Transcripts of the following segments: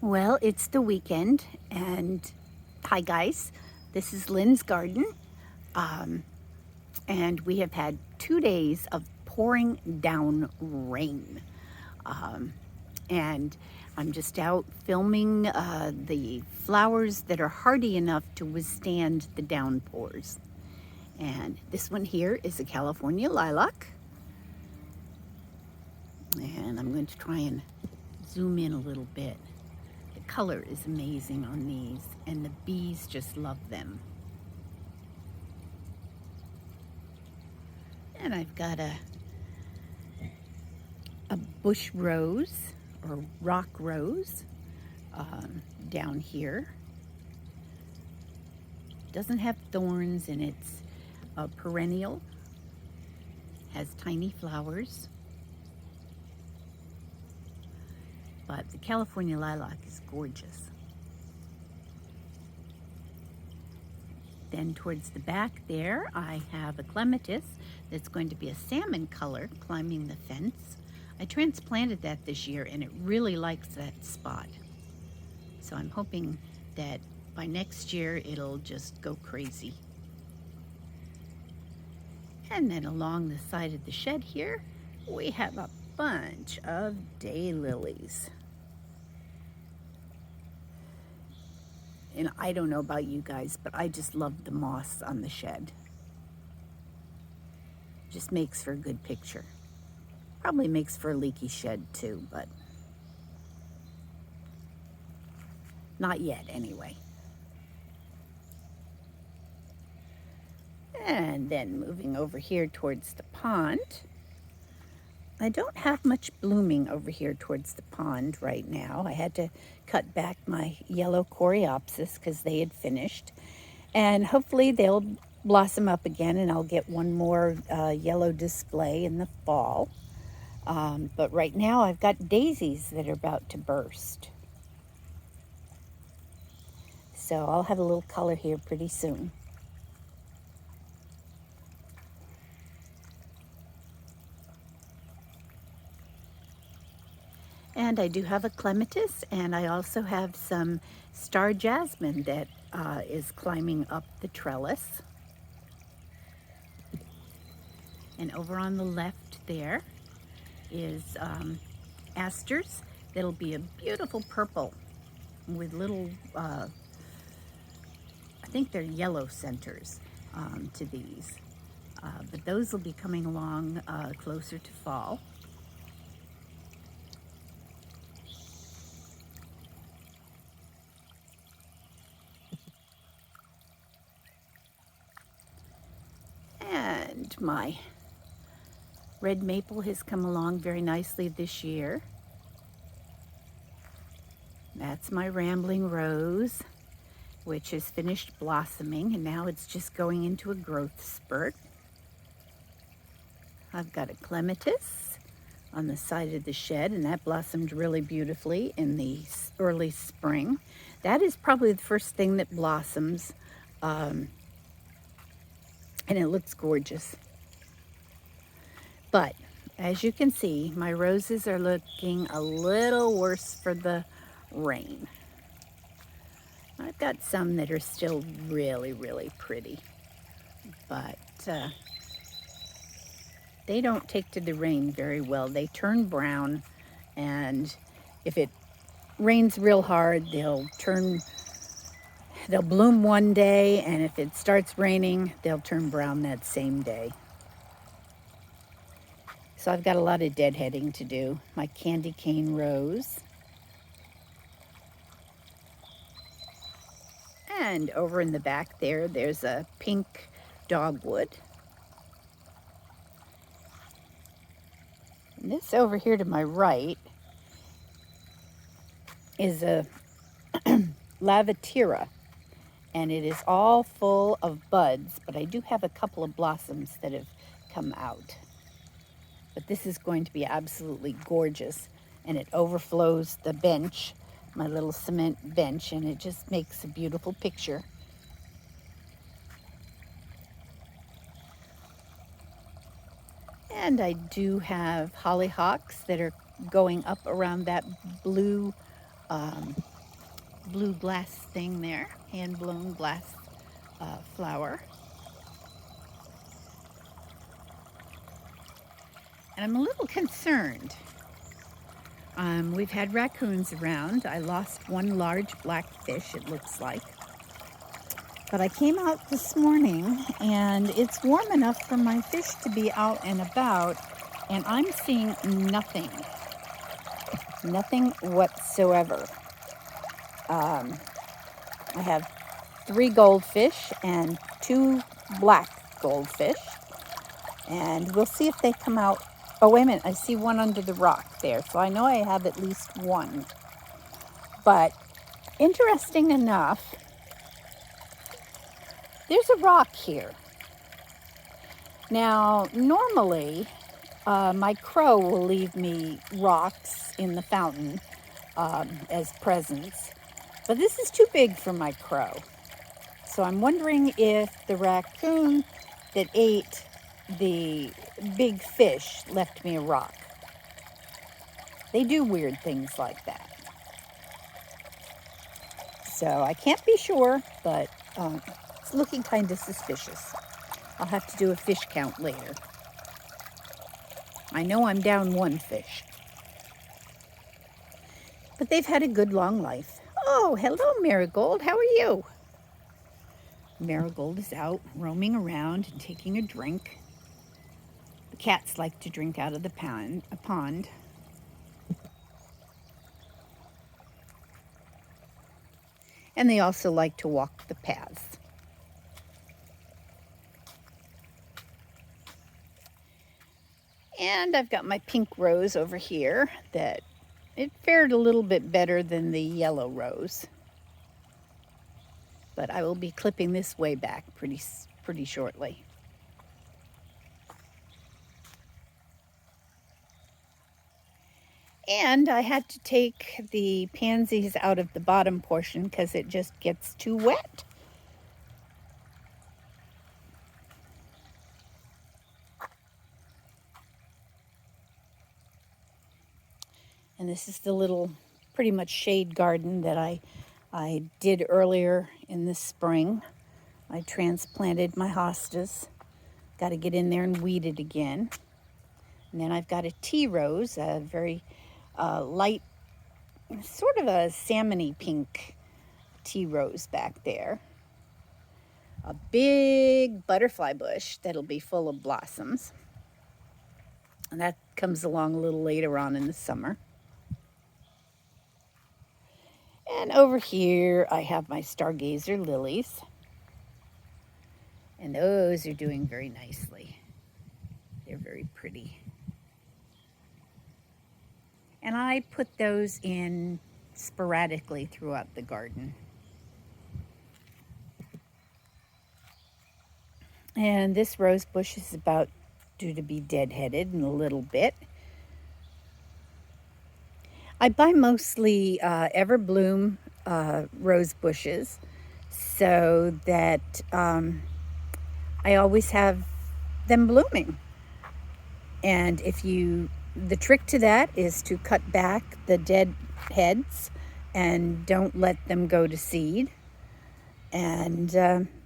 Well, it's the weekend, and hi guys, this is Lynn's garden, um, and we have had 2 days of pouring down rain. Um, and I'm just out filming the flowers that are hardy enough to withstand the downpours. And this one here is a California lilac, and I'm going to try and zoom in a little bit. The color is amazing on these, and the bees just love them. And I've got a bush rose or rock rose down here. Doesn't have thorns, and it's a perennial, has tiny flowers. But the California lilac is gorgeous. Then towards the back there, I have a clematis that's going to be a salmon color climbing the fence. I transplanted that this year, and it really likes that spot. So I'm hoping that by next year, it'll just go crazy. And then along the side of the shed here, we have a bunch of daylilies. And I don't know about you guys, but I just love the moss on the shed. Just makes for a good picture. Probably makes for a leaky shed too, but not yet anyway. And then moving over here towards the pond. I don't have much blooming over here towards the pond right now. I had to cut back my yellow coreopsis because they had finished. And hopefully they'll blossom up again, and I'll get one more yellow display in the fall. But right now I've got daisies that are about to burst. So I'll have a little color here pretty soon. And I do have a clematis, and I also have some star jasmine that is climbing up the trellis. And over on the left there is asters that'll be a beautiful purple with little, I think they're yellow centers to these. But those will be coming along closer to fall. And my red maple has come along very nicely this year. That's my rambling rose, which has finished blossoming, and now it's just going into a growth spurt. I've got a clematis on the side of the shed, and that blossomed really beautifully in the early spring. That is probably the first thing that blossoms, and it looks gorgeous. But as you can see, my roses are looking a little worse for the rain. I've got some that are still really, really pretty, but they don't take to the rain very well. They turn brown, and if it rains real hard, they'll bloom one day, and if it starts raining, they'll turn brown that same day. So I've got a lot of deadheading to do. My candy cane rose. And over in the back there, there's a pink dogwood. And this over here to my right is a lavatera, and it is all full of buds, but I do have a couple of blossoms that have come out. But this is going to be absolutely gorgeous, and it overflows the bench, my little cement bench, and it just makes a beautiful picture. And I do have hollyhocks that are going up around that blue blue glass thing there, hand-blown glass flower. And I'm a little concerned. We've had raccoons around. I lost one large black fish, it looks like. But I came out this morning and it's warm enough for my fish to be out and about, and I'm seeing nothing. Nothing whatsoever. I have 3 goldfish and 2 black goldfish. And we'll see if they come out. Oh, wait a minute. I see one under the rock there. So I know I have at least one. But interesting enough, there's a rock here. Now, normally, my crow will leave me rocks in the fountain as presents. But this is too big for my crow. So I'm wondering if the raccoon that ate the big fish left me a rock. They do weird things like that. So I can't be sure, but it's looking kind of suspicious. I'll have to do a fish count later. I know I'm down 1 fish. But they've had a good long life. Oh, hello, Marigold. How are you? Marigold is out roaming around and taking a drink. The cats like to drink out of the pond. And they also like to walk the paths. And I've got my pink rose over here that it fared a little bit better than the yellow rose. But I will be clipping this way back pretty shortly. And I had to take the pansies out of the bottom portion because it just gets too wet. And this is the little pretty much shade garden that I did earlier in the spring. I transplanted my hostas. Got to get in there and weed it again. And then I've got a tea rose, a very light, sort of a salmony pink tea rose back there. A big butterfly bush that'll be full of blossoms. And that comes along a little later on in the summer. And over here I have my stargazer lilies. And those are doing very nicely. They're very pretty. And I put those in sporadically throughout the garden. And this rose bush is about due to be deadheaded in a little bit. I buy mostly everbloom rose bushes so that I always have them blooming. And the trick to that is to cut back the dead heads and don't let them go to seed. And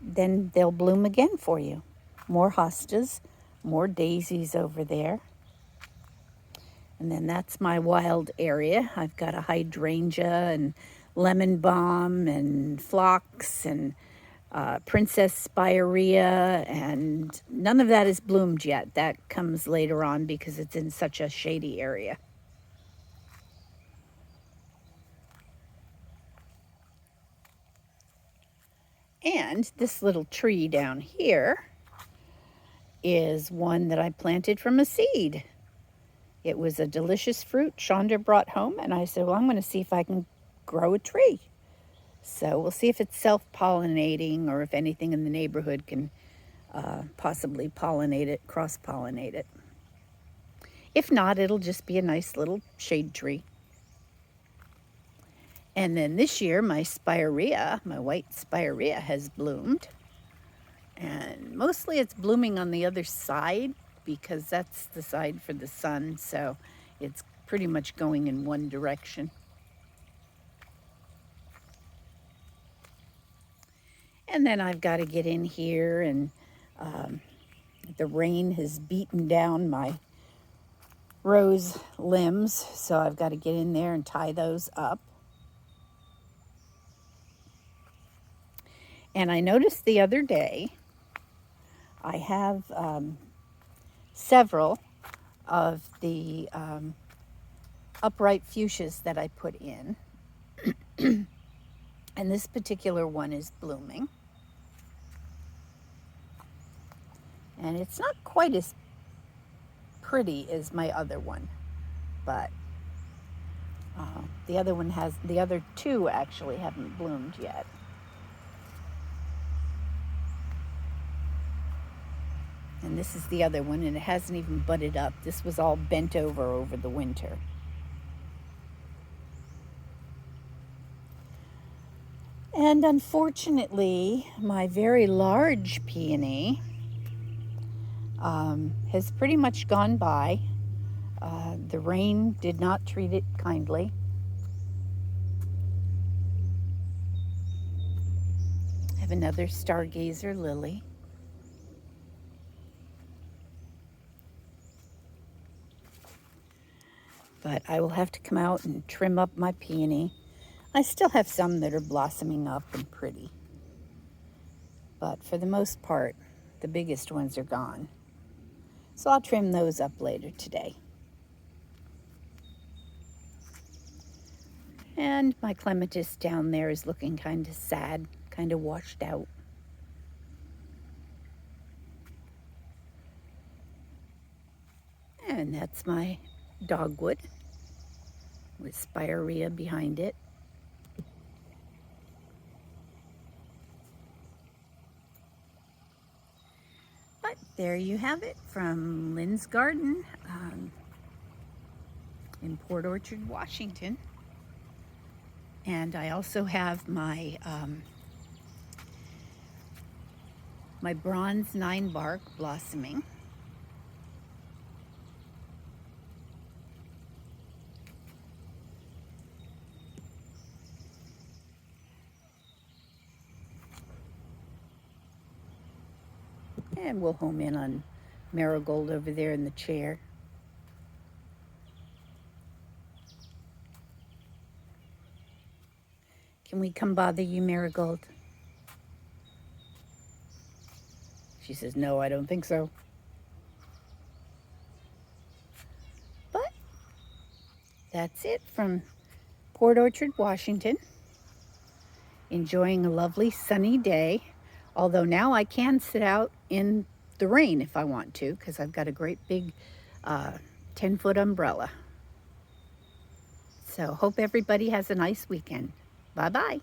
then they'll bloom again for you. More hostas, more daisies over there. And then that's my wild area. I've got a hydrangea and lemon balm and phlox and princess spirea, and none of that is bloomed yet. That comes later on because it's in such a shady area. And this little tree down here is one that I planted from a seed. It was a delicious fruit Chandra brought home, and I said, well, I'm going to see if I can grow a tree. So we'll see if it's self-pollinating or if anything in the neighborhood can possibly pollinate it, cross-pollinate it. If not, it'll just be a nice little shade tree. And then this year, my spirea, my white spirea, has bloomed. And mostly it's blooming on the other side because that's the side for the sun. So it's pretty much going in one direction. And then I've got to get in here, and the rain has beaten down my rose limbs, so I've got to get in there and tie those up. And I noticed the other day, I have several of the upright fuchsias that I put in. And this particular one is blooming. And it's not quite as pretty as my other one, but the other two actually haven't bloomed yet. And this is the other one, and it hasn't even budded up. This was all bent over the winter. And unfortunately, my very large peony has pretty much gone by. The rain did not treat it kindly. I have another stargazer lily. But I will have to come out and trim up my peony. I still have some that are blossoming up and pretty. But for the most part, the biggest ones are gone. So I'll trim those up later today. And my clematis down there is looking kind of sad, kind of washed out. And that's my dogwood with spirea behind it. But there you have it from Lynn's garden in Port Orchard, Washington. And I also have my my bronze 9-bark blossoming. And we'll home in on Marigold over there in the chair. Can we come bother you, Marigold? She says, no, I don't think so. But that's it from Port Orchard, Washington. Enjoying a lovely sunny day. Although now I can sit out in the rain if I want to, because I've got a great big 10-foot umbrella. So hope everybody has a nice weekend. Bye-bye.